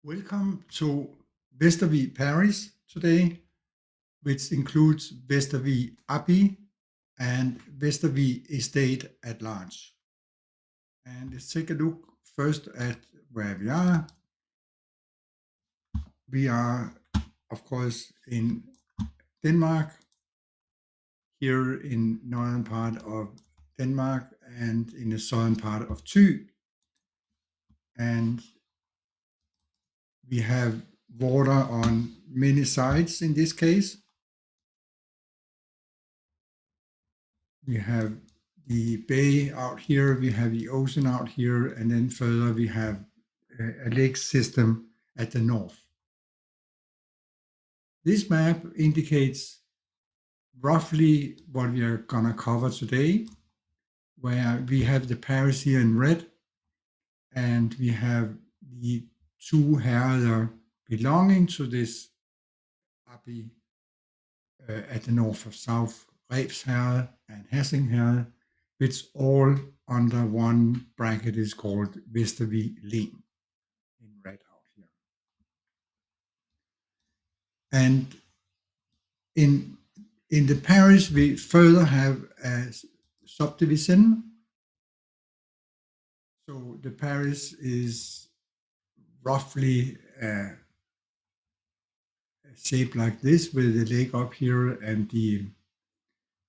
Welcome to Vestervig Parish today, which includes Vestervig Abbey and Vestervig Estate at large. And let's take a look first at where we are. We are, of course, in Denmark, here in northern part of Denmark and in the southern part of Thy. And we have water on many sides in this case. We have the bay out here, we have the ocean out here, and then further we have a lake system at the north. This map indicates roughly what we are going to cover today, where we have the parish here in red, and we have the two herreder belonging to this abbey at the north of south, Refsherred and Hassingherred, which all under one bracket is called Vestervig Len in red out here. And in the parish, we further have a subdivision. So the parish is roughly shaped like this, with the lake up here and the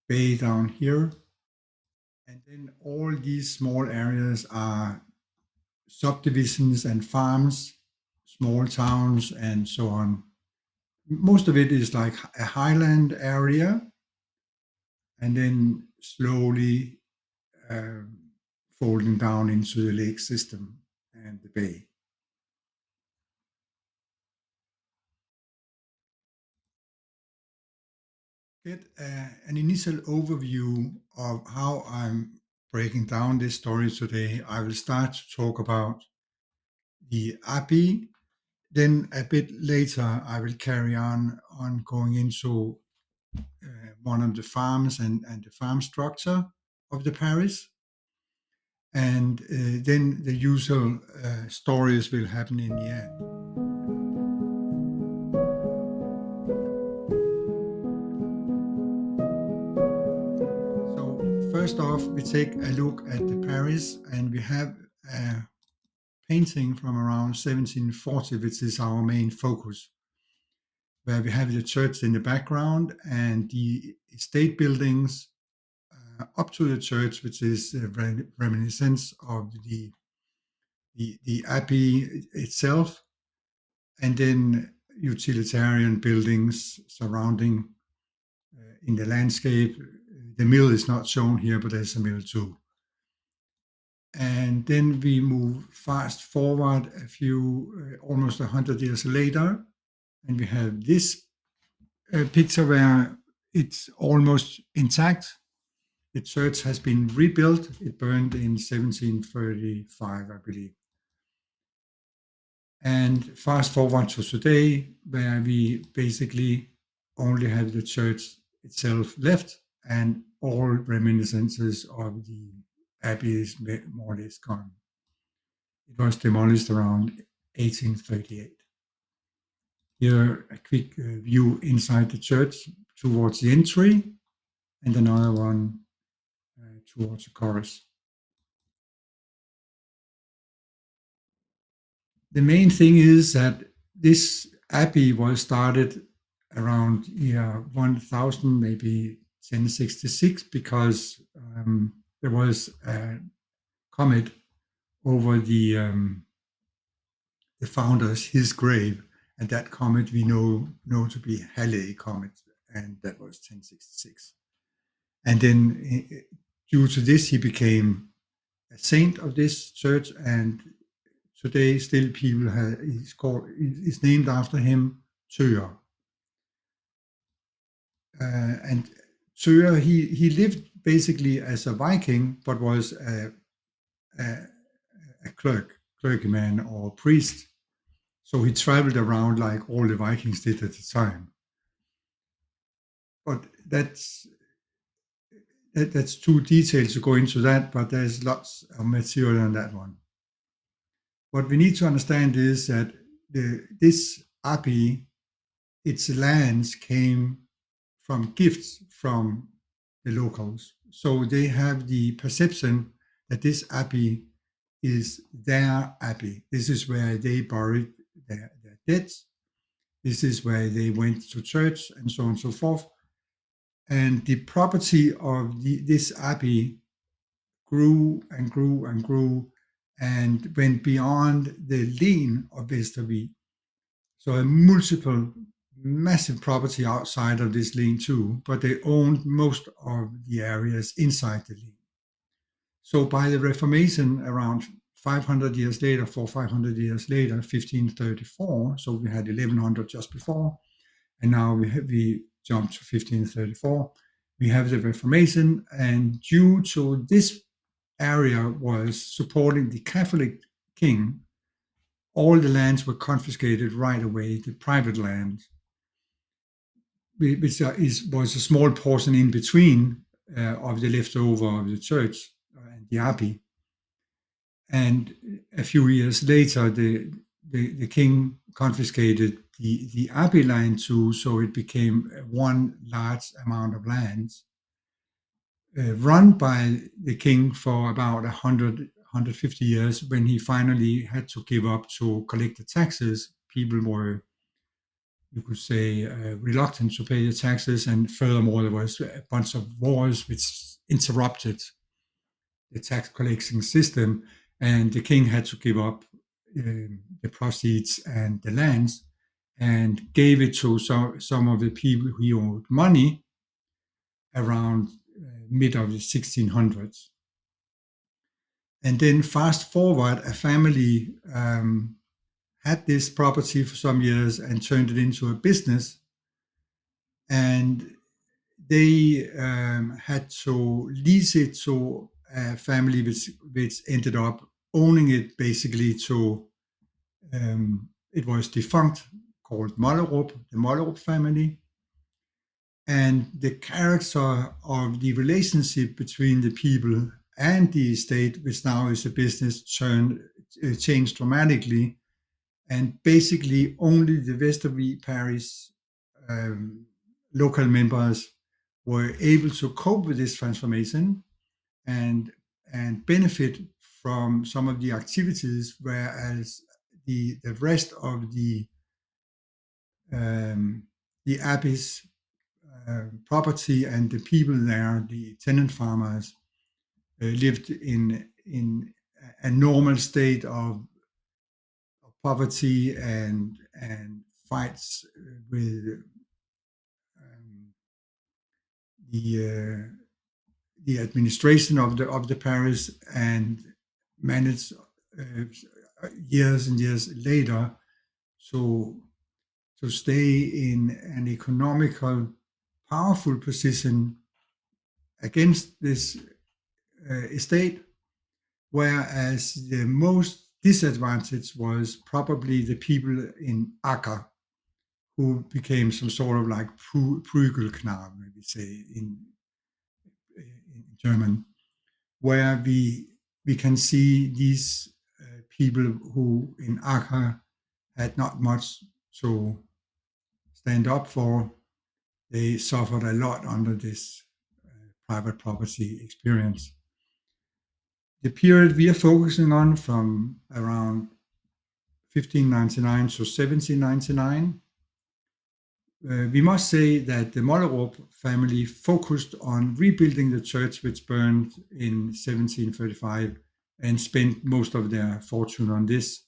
bay down here. And then all these small areas are subdivisions and farms, small towns, and so on. Most of it is like a highland area, and then slowly folding down into the lake system and the bay. Get an initial overview of how I'm breaking down this story today. I will start to talk about the abbey. Then a bit later, I will carry on going into one of the farms and the farm structure of the parish. And then the usual stories will happen in the end. So first off, we take a look at the parish, and we have a painting from around 1740, which is our main focus, where we have the church in the background and the estate buildings up to the church, which is a reminiscence of the abbey itself, and then utilitarian buildings surrounding in the landscape. The mill is not shown here, but there's a mill too. And then we move fast forward a few, almost 100 years later, and we have this picture where it's almost intact. The church has been rebuilt. It burned in 1735, I believe. And fast forward to today, where we basically only have the church itself left, and all reminiscences of the abbey is more or less gone. It was demolished around 1838. Here, a quick view inside the church towards the entry, and another one towards the chorus. The main thing is that this abbey was started around year 1000, maybe 1066, because there was a comet over the founder's his grave, and that comet we know to be Halley comet, and that was 1066. And then due to this, he became a saint of this church, and today still people is named after him, Thor. And Thor, he lived basically as a Viking, but was a clergyman or priest. So he traveled around like all the Vikings did at the time. But that's too detailed to go into that, but there's lots of material on that one. What we need to understand is that this abbey, its lands came from gifts from the locals. So they have the perception that this abbey is their abbey. This is where they buried their dead. This is where they went to church and so on and so forth. And the property of this abbey grew and grew and grew and went beyond the lane of Vestervig. So a multiple massive property outside of this lane too, but they owned most of the areas inside the lane. So by the Reformation around 500 years later, 500 years later, 1534, so we had 1100 just before, and now we jumped to 1534. We have the Reformation, and due to this area was supporting the Catholic king, all the lands were confiscated right away, the private land, which was a small portion in between of the leftover of the church and the abbey. And a few years later, the king confiscated the abbey land too, so it became one large amount of land run by the king for about 150 years. When he finally had to give up to collect the taxes, people were, you could say, reluctant to pay the taxes, and furthermore, there was a bunch of wars which interrupted the tax collection system, and the king had to give up the proceeds and the lands and gave it to some of the people who owed money around mid of the 1600s. And then fast forward, a family had this property for some years and turned it into a business. And they had to lease it to a family which ended up owning it basically to, it was defunct, called Mollerup, the Mollerup family. And the character of the relationship between the people and the estate, which now is a business, changed dramatically. And basically only the Vestervig Parish local members were able to cope with this transformation and benefit from some of the activities, whereas the rest of the abbey's property and the people there, the tenant farmers, lived in a normal state of poverty and fights with the administration of the parish, and managed years and years later to stay in an economical powerful position against this estate, whereas the most disadvantaged was probably the people in Acker, who became some sort of like Prügelknaben, we say in German, where we can see these people who in Acker had not much to stand up for. They suffered a lot under this private property experience. The period we are focusing on from around 1599 to 1799, we must say that the Mollerup family focused on rebuilding the church which burned in 1735 and spent most of their fortune on this.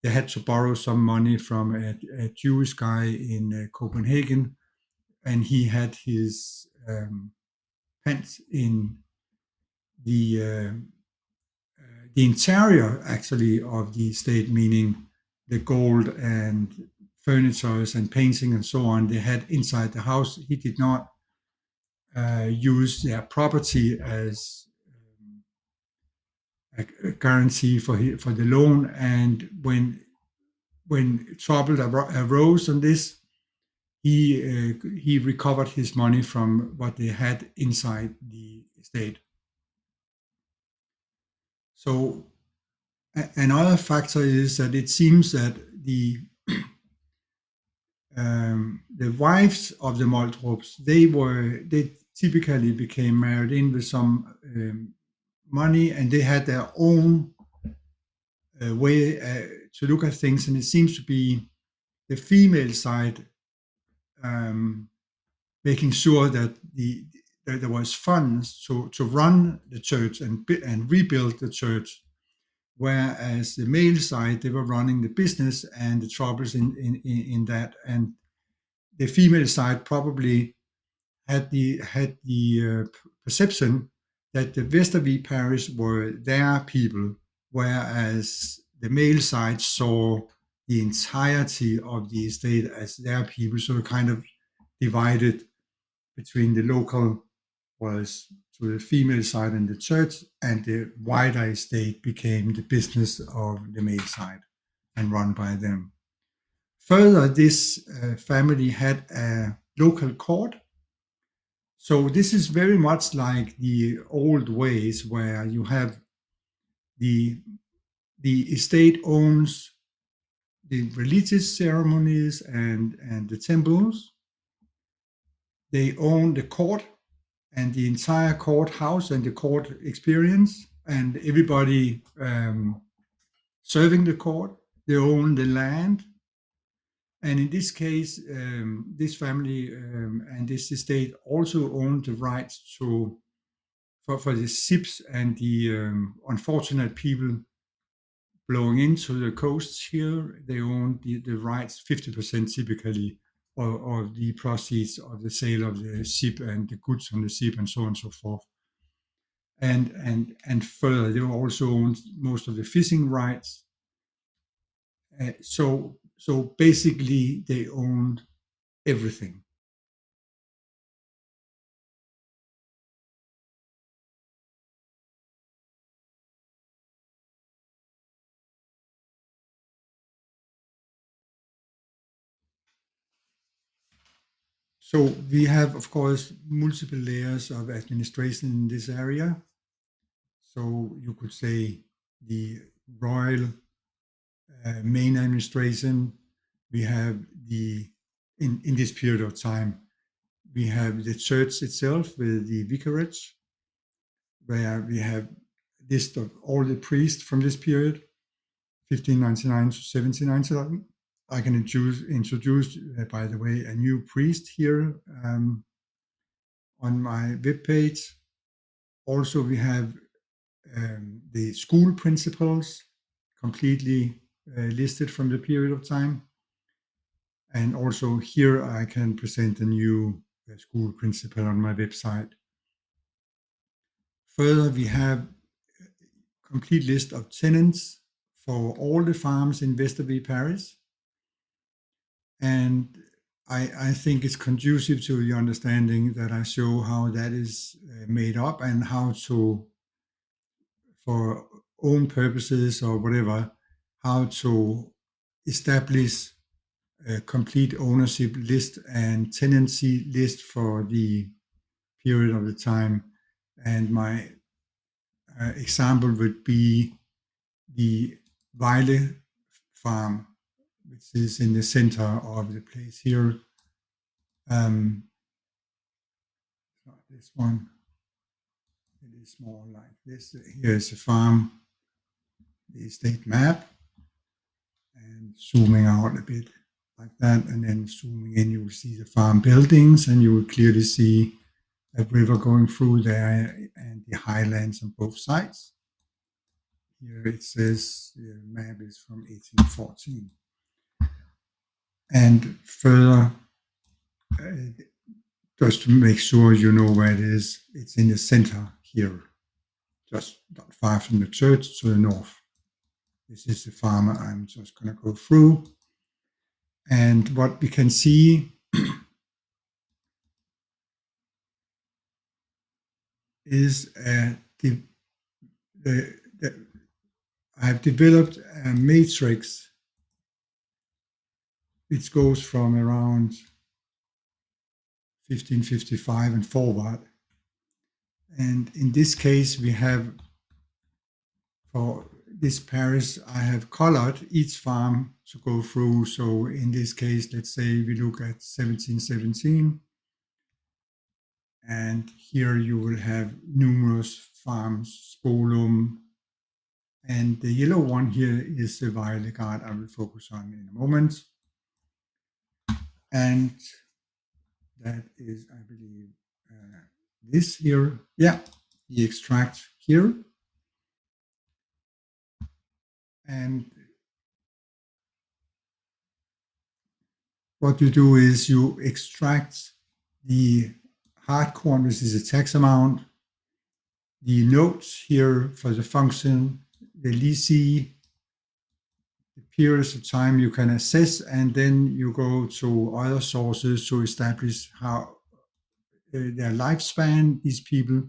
They had to borrow some money from a Jewish guy in Copenhagen, and he had his pence in the interior actually of the estate, meaning the gold and furnitures and painting and so on they had inside the house. He did not use their property as a guarantee for the loan. And when trouble arose on this, he recovered his money from what they had inside the estate. So another factor is that it seems that the The wives of the Moltrups, they typically became married in with some money, and they had their own way to look at things. And it seems to be the female side um, making sure that that there was funds to run the church and rebuild the church, whereas the male side they were running the business and the troubles in that, and the female side probably had the perception that the Vestervig Parish were their people, whereas the male side saw the entirety of the estate as their people. So it kind of divided between the local was to the female side and the church, and the wider estate became the business of the male side and run by them. Further, this family had a local court. So this is very much like the old ways where you have the the estate owns the religious ceremonies and the temples. They own the court and the entire courthouse and the court experience and everybody serving the court. They own the land. And in this case, this family and this estate also owned the rights for the ships and the unfortunate people blowing into the coasts here. They own the rights, 50% typically, of the proceeds of the sale of the ship and the goods on the ship and so on and so forth. And further, they also owned most of the fishing rights. So basically, they owned everything. So we have, of course, multiple layers of administration in this area. So you could say the royal main administration. We have in this period of time, we have the church itself with the vicarage, where we have a list of all the priests from this period, 1599 to 1799. I can introduce by the way, a new priest here on my webpage. Also, we have the school principals completely listed from the period of time. And also here I can present a new school principal on my website. Further, we have a complete list of tenants for all the farms in Vestervig Parish. And I think it's conducive to the understanding that I show how that is made up and how to, for own purposes or whatever, how to establish a complete ownership list and tenancy list for the period of the time. And my example would be the Weile farm, which is in the center of the place here. Not this one. It is more like this. Here is a farm, the estate map, and zooming out a bit like that, and then zooming in, you will see the farm buildings, and you will clearly see a river going through there and the highlands on both sides. Here it says the map is from 1814. And further, just to make sure you know where it is, it's in the center here, just not far from the church to the north. This is the farm I'm just going to go through. And what we can see is I've developed a matrix which goes from around 1555 and forward. And in this case, we have for this parish, I have colored each farm to go through. So in this case, let's say we look at 1717, and here you will have numerous farms, Spolum, and the yellow one here is the Violet Guard I will focus on in a moment. And that is, I believe, this here. Yeah, the extract here. And what you do is you extract the hard corn, which is the tax amount, the notes here for the function, the leasee, the periods of time you can assess, and then you go to other sources to establish how their lifespan, these people.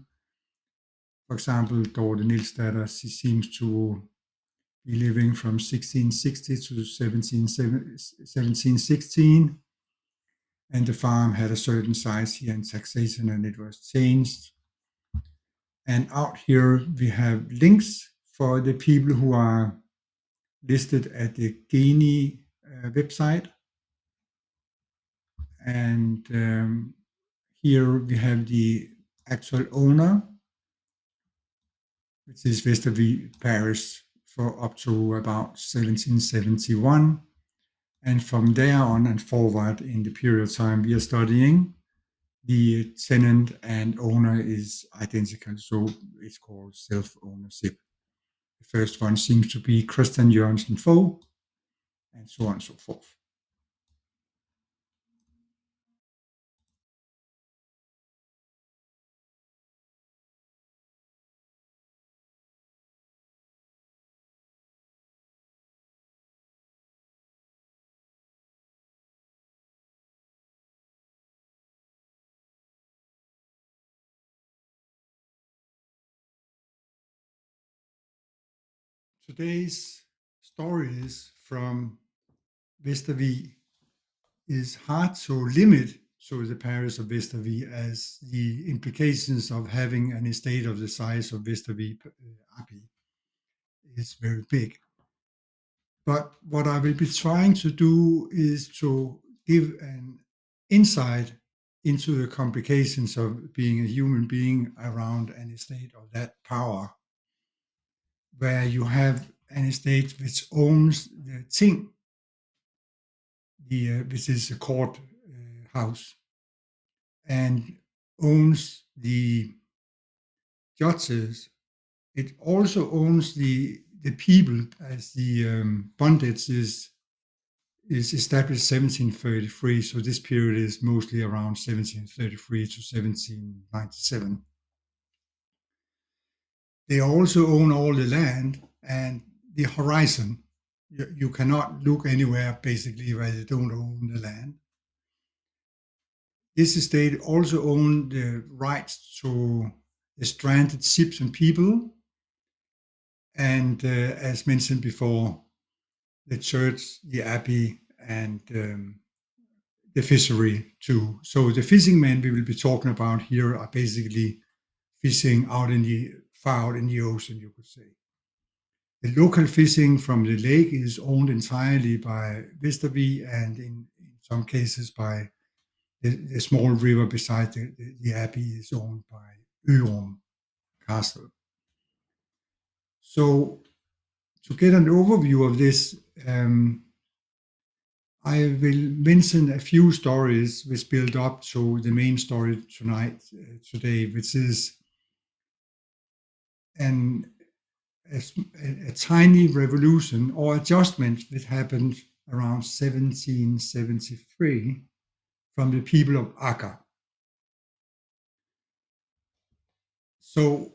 For example, Dorte Nilsdatter, she seems to be living from 1660 to 1716, and the farm had a certain size here in taxation, and it was changed. And out here we have links for the people who are listed at the Geni website. And here we have the actual owner, which is Vestervig Parish, for up to about 1771. And from there on and forward in the period of time we are studying, the tenant and owner is identical, so it's called self-ownership. The first one seems to be Christian Jørgensen Fogh, and so on and so forth. Today's stories from Vestervig is hard to limit to the parish of Vestervig, as the implications of having an estate of the size of Vestervig Abbey is very big. But what I will be trying to do is to give an insight into the complications of being a human being around an estate of that power, where you have an estate which owns the ting, which is a court house, and owns the judges. It also owns the people, as the bondage is established 1733. So this period is mostly around 1733 to 1797. They also own all the land and the horizon. You cannot look anywhere basically where they don't own the land. This estate also owned the rights to the stranded ships and people, and as mentioned before, the church, the abbey, and the fishery too. So the fishing men we will be talking about here are basically fishing far out in the ocean, you could say. The local fishing from the lake is owned entirely by Vestervig, and in some cases by the small river beside the abbey is owned by Ørum Castle. So to get an overview of this, I will mention a few stories which build up to the main story today, which is a tiny revolution or adjustment that happened around 1773 from the people of Aker. So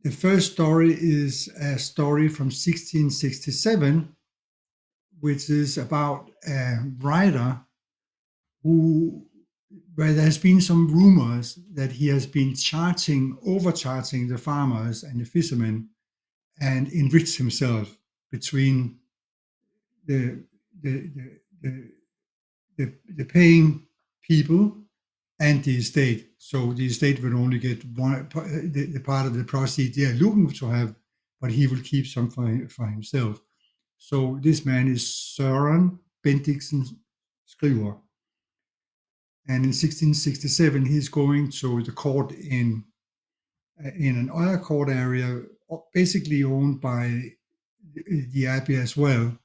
the first story is a story from 1667, which is about a writer where there has been some rumors that he has been overcharging the farmers and the fishermen, and enriched himself between the paying people and the estate. So the estate would only get the part of the proceeds they are looking to have but he will keep some for himself. So this man is Søren Bendiksen Skriver. And in 1667, he's going to the court in an other court area, basically owned by the abbey as well,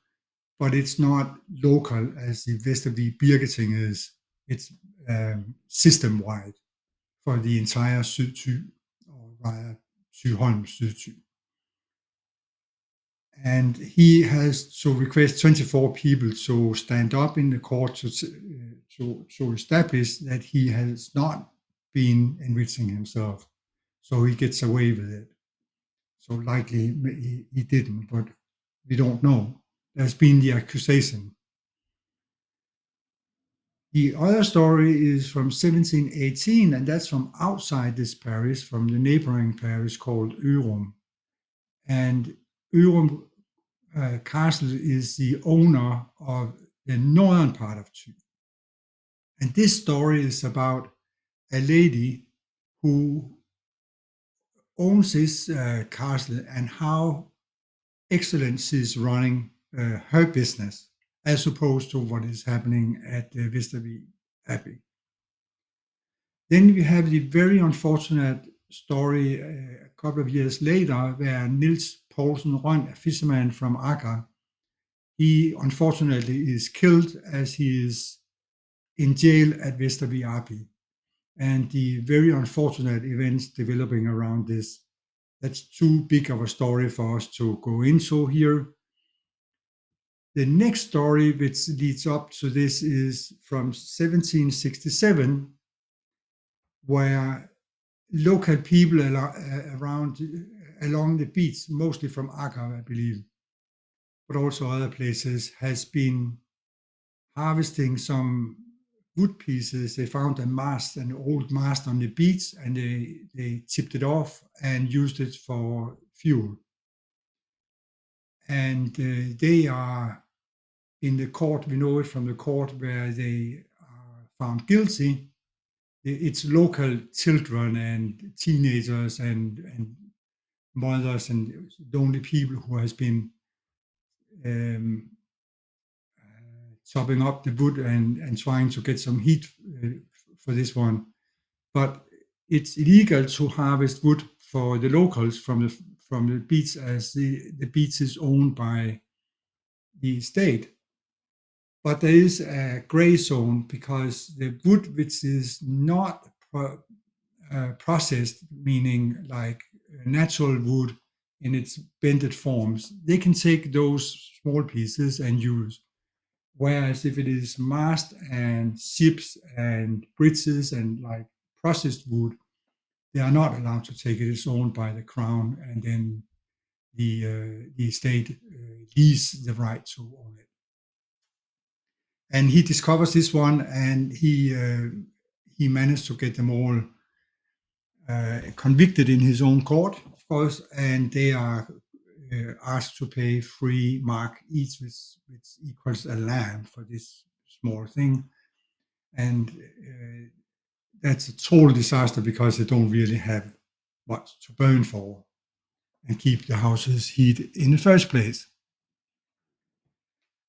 but it's not local as the Vestervig Birketing is. It's system-wide for the entire Sydthy, or rather Sydholm, Sydthy. And he has to request 24 people to stand up in the court to establish that he has not been enriching himself. So he gets away with it. So likely he didn't, but we don't know. There's been the accusation. The other story is from 1718, and that's from outside this parish, from the neighboring parish called Ørum. And Ørum Castle is the owner of the northern part of Thy. And this story is about a lady who owns this castle and how excellent she's running her business, as opposed to what is happening at the Vestervig Abbey. Then we have the very unfortunate story a couple of years later, where Niels Poulsen Røn, a fisherman from Aker, he unfortunately is killed as he is in jail at Vestervig Abbey. And the very unfortunate events developing around this, that's too big of a story for us to go into here. The next story which leads up to this is from 1767, where local people around along the beach, mostly from Aker, I believe, but also other places, has been harvesting some wood pieces. They found an old mast on the beach, and they tipped it off and used it for fuel. And they are in the court, we know it from the court, where they are found guilty. It's local children and teenagers and mothers and the only people who has been chopping up the wood and trying to get some heat for this one. But it's illegal to harvest wood for the locals from the beach, as the beach is owned by the state. But there is a gray zone, because the wood which is not processed, meaning like natural wood in its bended forms, they can take those small pieces and use. Whereas if it is mast and ships and bridges and like processed wood, they are not allowed to take it. It's owned by the crown, and then the state leases the right to own it. And he discovers this one, and he managed to get them all convicted in his own court, of course, and they are asked to pay 3 mark each, which equals a lamb for this small thing. And that's a total disaster, because they don't really have much to burn for and keep the houses heated in the first place.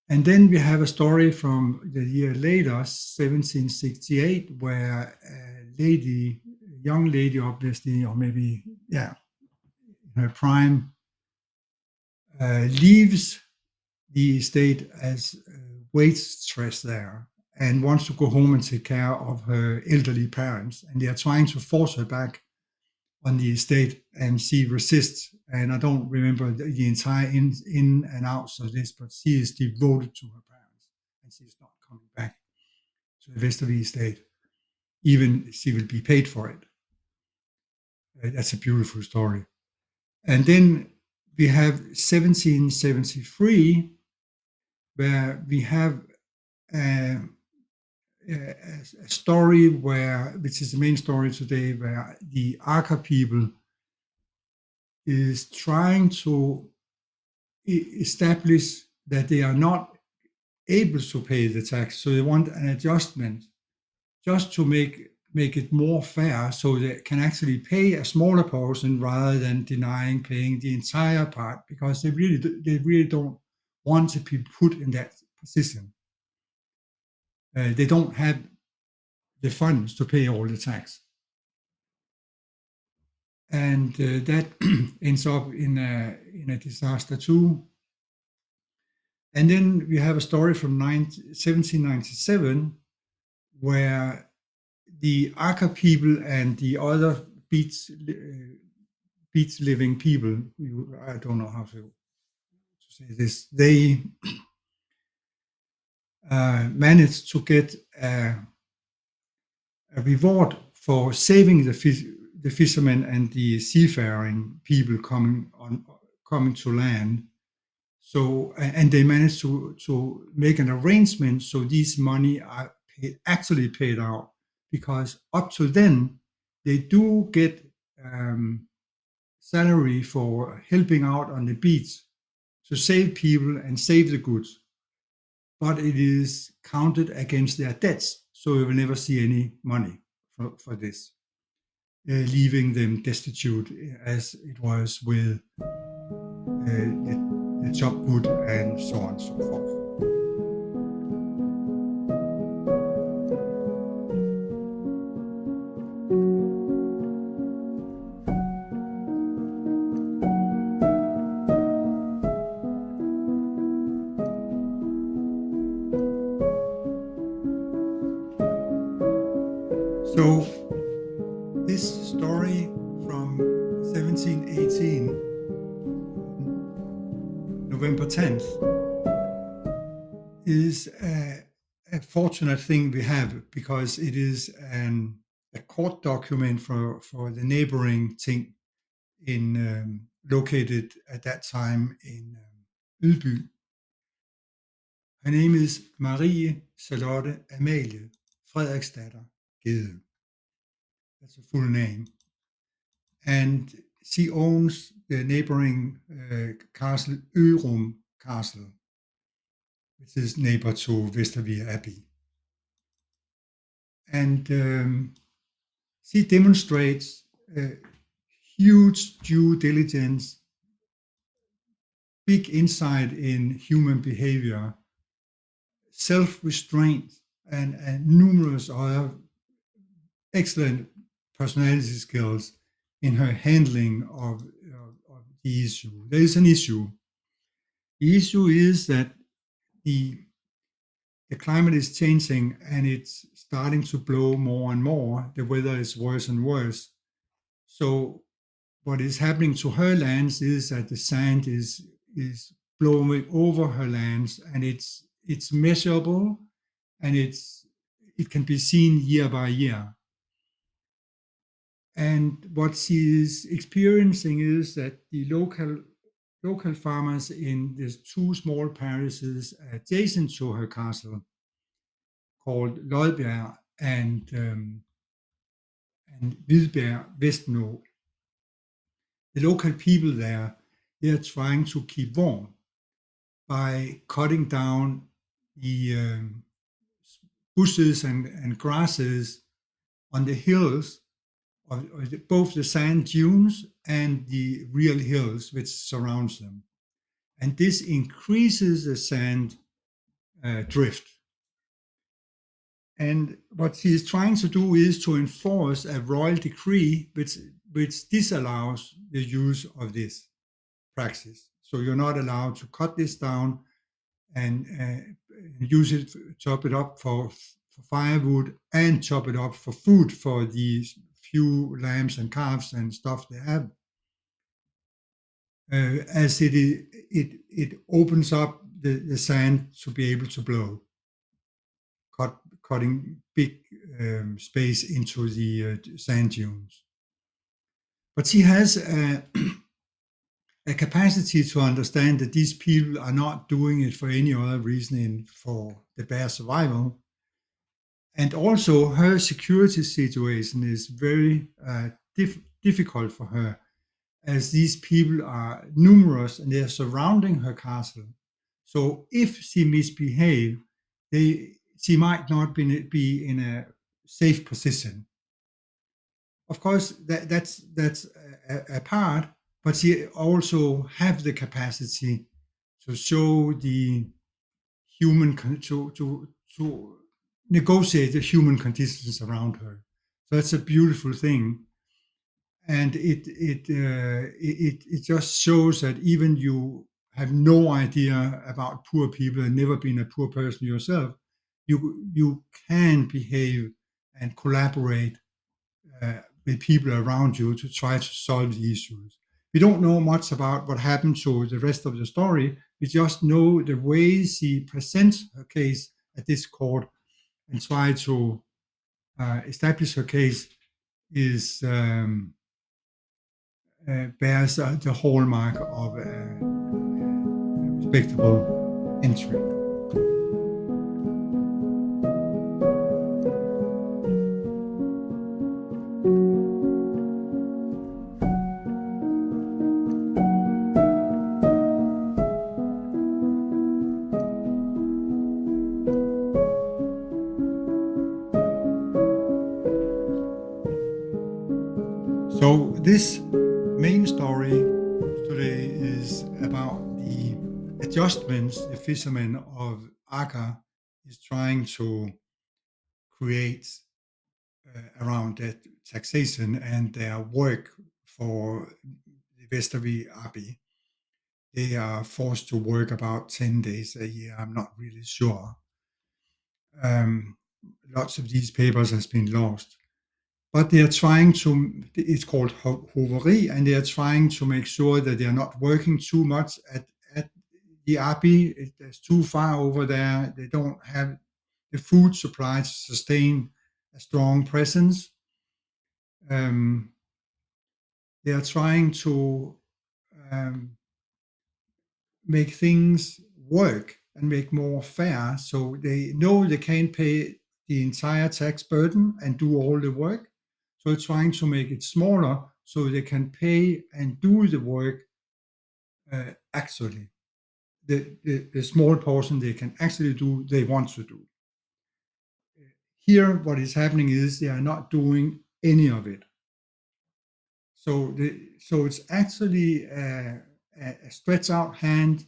And then we have a story from the year later, 1768, where a young lady, obviously, or maybe, in her prime, leaves the estate as waitress there and wants to go home and take care of her elderly parents. And they are trying to force her back on the estate, and she resists. And I don't remember the entire in and outs of this, but she is devoted to her parents, and she's not coming back to the Vestervig estate, even she will be paid for it. That's a beautiful story. And then we have 1773, where we have a story which is the main story today, where the Aker people is trying to establish that they are not able to pay the tax. So they want an adjustment just to make make it more fair so they can actually pay a smaller portion rather than denying paying the entire part, because they really don't want to be put in that position. They don't have the funds to pay all the tax. And that ends up in a disaster too. And then we have a story from 1797 where the Aka people and the other beach living people, I don't know how to say this, they managed to get a reward for saving the fishermen and the seafaring people coming to land. So, and they managed to make an arrangement so these money are actually paid out, because up to then they do get salary for helping out on the beach to save people and save the goods, but it is counted against their debts, so you will never see any money for this, leaving them destitute as it was with the job good and so on and so forth. So this story from 1718, November 10th, is a fortunate thing we have, because it is a court document for the neighboring thing located at that time in Ydby. Her name is Marie Charlotte Amalie Frederiksdatter Gede. That's a full name. And she owns the neighboring castle, Ørum Castle, which is neighbor to Vestervig Abbey. And she demonstrates huge due diligence, big insight in human behavior, self-restraint, and numerous other excellent personality skills in her handling of the issue. There is an issue. The issue is that the climate is changing and it's starting to blow more and more. The weather is worse and worse. So what is happening to her lands is that the sand is blowing over her lands, and it's measurable, and it can be seen year by year. And what she is experiencing is that the local farmers in the two small parishes adjacent to her castle, called Lodberg and Hvidberg Vestnå, the local people there, they are trying to keep warm by cutting down the bushes and grasses on the hills, of both the sand dunes and the real hills which surrounds them. And this increases the sand drift. And what she is trying to do is to enforce a royal decree which disallows the use of this praxis. So you're not allowed to cut this down and use it, chop it up for firewood, and chop it up for food for these few lambs and calves and stuff they have. As it opens up the sand to be able to blow, cutting big space into the sand dunes. But she has a capacity to understand that these people are not doing it for any other reason than for their survival. And also her security situation is very difficult for her, as these people are numerous and they are surrounding her castle. So if she misbehaves, she might not be in a safe position. Of course, that's a part, but she also have the capacity to show the to negotiate the human conditions around her. So that's a beautiful thing, and it just shows that even you have no idea about poor people and never been a poor person yourself, you can behave and collaborate with people around you to try to solve the issues. We don't know much about what happened to the rest of the story. We just know the way she presents her case at this court and try to establish her case is bears the hallmark of a respectable entry. So this main story today is about the adjustments the fishermen of Akka is trying to create around that taxation and their work for the Vestervig Abbey. They are forced to work about 10 days a year. I'm not really sure. Um, Lots of these papers has been lost. But they are trying to, it's called hoveri, and they are trying to make sure that they are not working too much at the Abbey. It's too far over there. They don't have the food supply to sustain a strong presence. Um, they are trying to um, make things work and make more fair. So they know they can't pay the entire tax burden and do all the work. So they're trying to make it smaller so they can pay and do the work actually. The small portion they can actually do, they want to do. Here, what is happening is they are not doing any of it. So it's actually a stretch out hand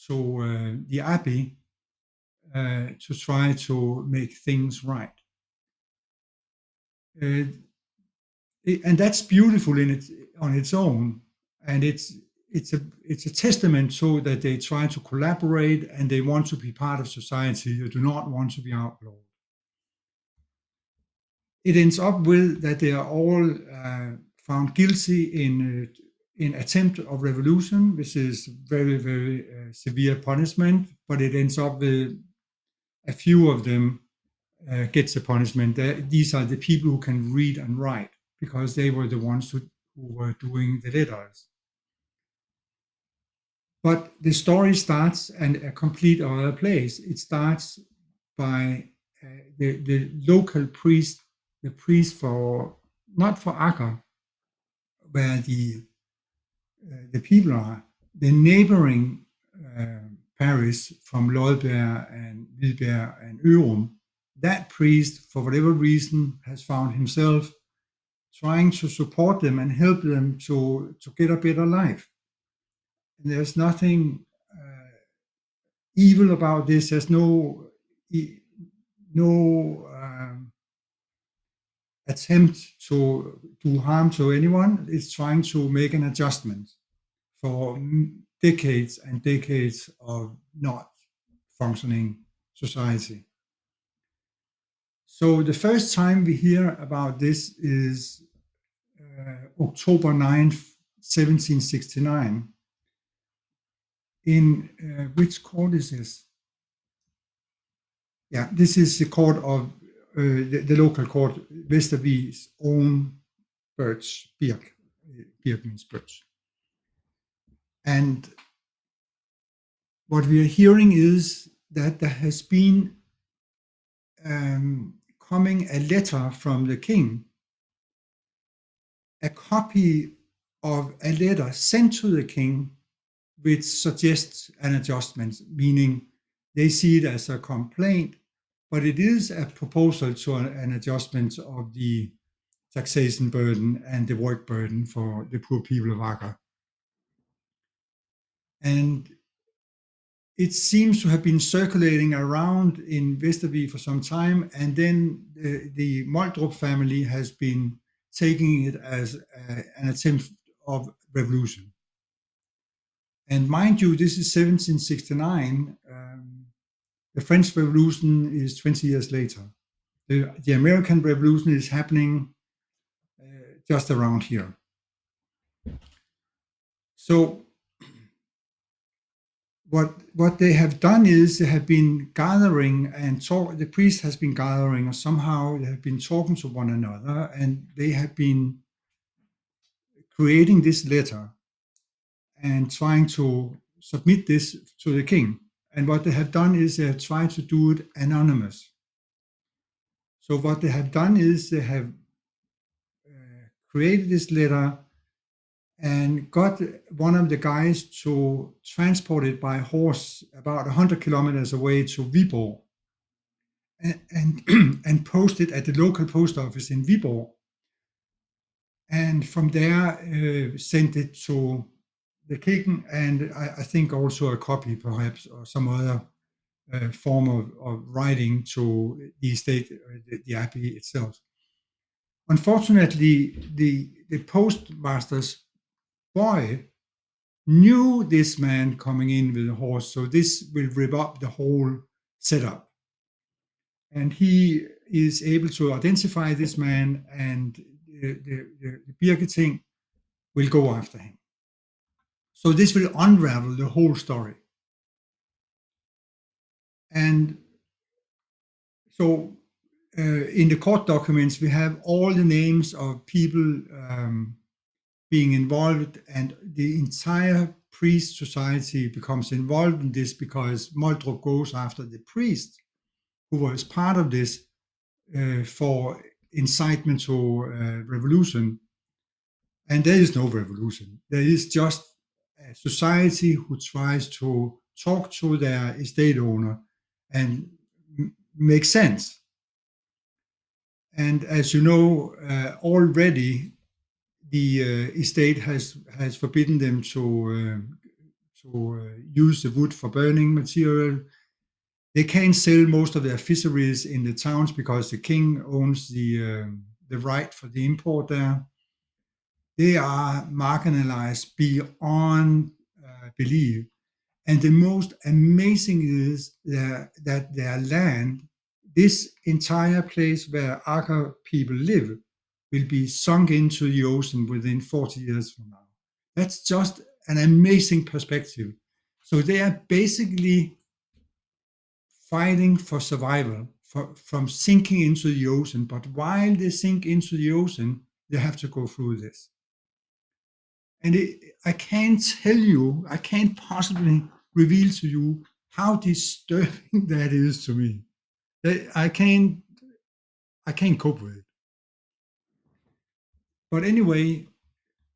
to the Abbey to try to make things right. Uh, and that's beautiful in it on its own, and it's a testament so that they try to collaborate and they want to be part of society. They do not want to be outlawed. It ends up with that they are all found guilty in attempt of revolution, which is very severe punishment. But it ends up with a few of them gets a punishment. These are the people who can read and write because they were the ones who were doing the letters. But the story starts in a complete other place. It starts by the local priest, the priest for not for Akka, where the people are, the neighboring parish from Lodberg and Hvidberg and Ørum. That priest, for whatever reason, has found himself trying to support them and help them to get a better life. And there's nothing evil about this. There's no attempt to do harm to anyone. It's trying to make an adjustment for decades and decades of not functioning society. So the first time we hear about this is October 9th, 1769. In which court is this? Yeah, this is the court of the local court, Vestervig's own birch, birk. Birk means birch. And what we are hearing is that there has been coming a letter from the king, a copy of a letter sent to the king which suggests an adjustment, meaning they see it as a complaint, but it is a proposal to an adjustment of the taxation burden and the work burden for the poor people of Aker. And it seems to have been circulating around in Vestervig for some time, and then the Moldrup family has been taking it as an attempt of revolution. And mind you, this is 1769. The French Revolution is 20 years later. The American Revolution is happening just around here. So what they have done is they have been gathering and talk. The priest has been gathering, or somehow they have been talking to one another, and they have been creating this letter and trying to submit this to the king. And what they have done is they have tried to do it anonymous. So what they have done is they have created this letter and got one of the guys to transport it by horse about 100 kilometers away to Viborg and post it at the local post office in Viborg. And from there, sent it to the king, and I think also a copy, perhaps, or some other form of writing to the estate, the abbey itself. Unfortunately, the postmaster's boy knew this man coming in with a horse, so this will rip up the whole setup. And he is able to identify this man, and the Birketing will go after him. So this will unravel the whole story. And so in the court documents, we have all the names of people being involved, and the entire priest society becomes involved in this because Moldrup goes after the priest who was part of this for incitement to revolution. And there is no revolution. There is just a society who tries to talk to their estate owner and make sense. And as you know, already the estate has forbidden them to use the wood for burning material. They can't sell most of their fisheries in the towns because the king owns the right for the import there. They are marginalized beyond belief. And the most amazing is that their land, this entire place where Aker people live, will be sunk into the ocean within 40 years from now. That's just an amazing perspective. So they are basically fighting for survival from sinking into the ocean. But while they sink into the ocean, they have to go through this. And I can't tell you, I can't possibly reveal to you how disturbing that is to me. I can't cope with it. But anyway,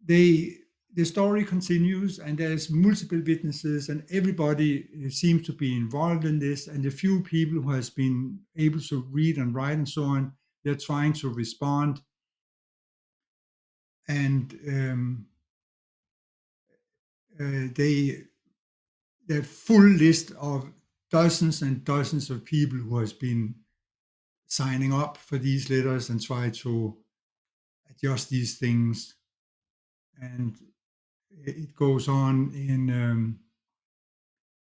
the story continues, and there's multiple witnesses, and everybody seems to be involved in this. And the few people who has been able to read and write and so on, they're trying to respond. And the full list of dozens and dozens of people who has been signing up for these letters and try to adjust these things. And it goes on in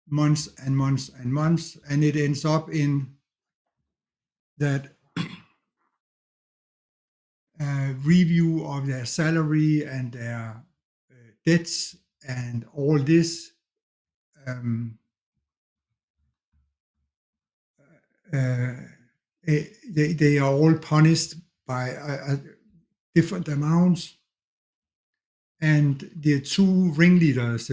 months and months and months, and it ends up in that review of their salary and their debts and all this. They are all punished by different amounts. And the two ringleaders,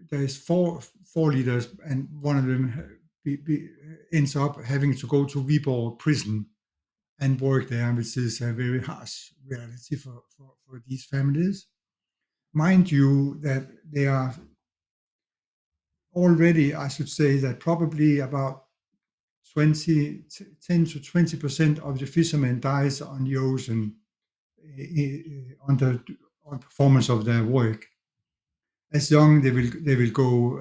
there's four leaders, and one of them ends up having to go to Viborg prison and work there, which is a very harsh reality for these families. Mind you, that they are already, I should say, that probably about 10 to 20% of the fishermen dies on the ocean on the performance of their work. As young, they will go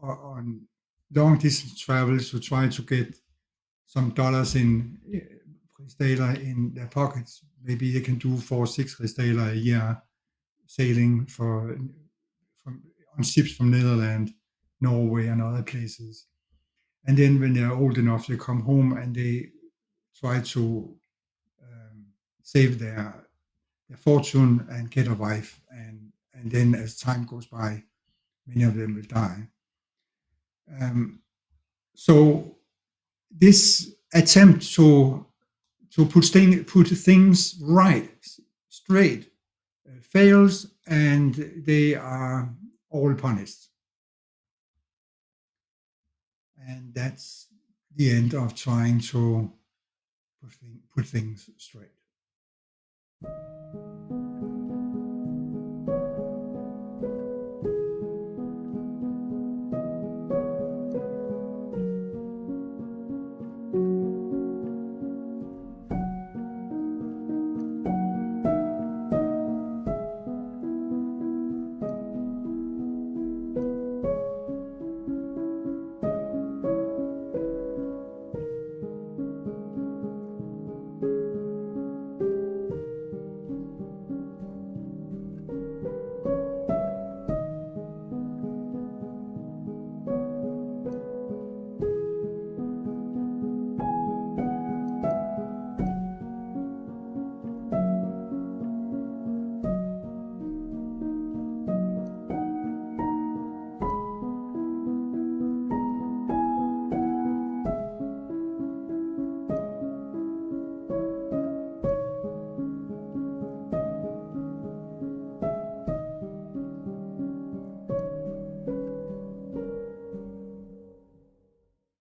on long distance travels to try to get some dollars in rigsdaler in their pockets. Maybe they can do 4 6 rigsdaler a year sailing from on ships from Netherlands, Norway, and other places. And then when they're old enough, they come home and they try to save their fortune and get a wife. And then as time goes by, many of them will die. So this attempt to put things right, straight, fails, and they are all punished. And that's the end of trying to put things straight.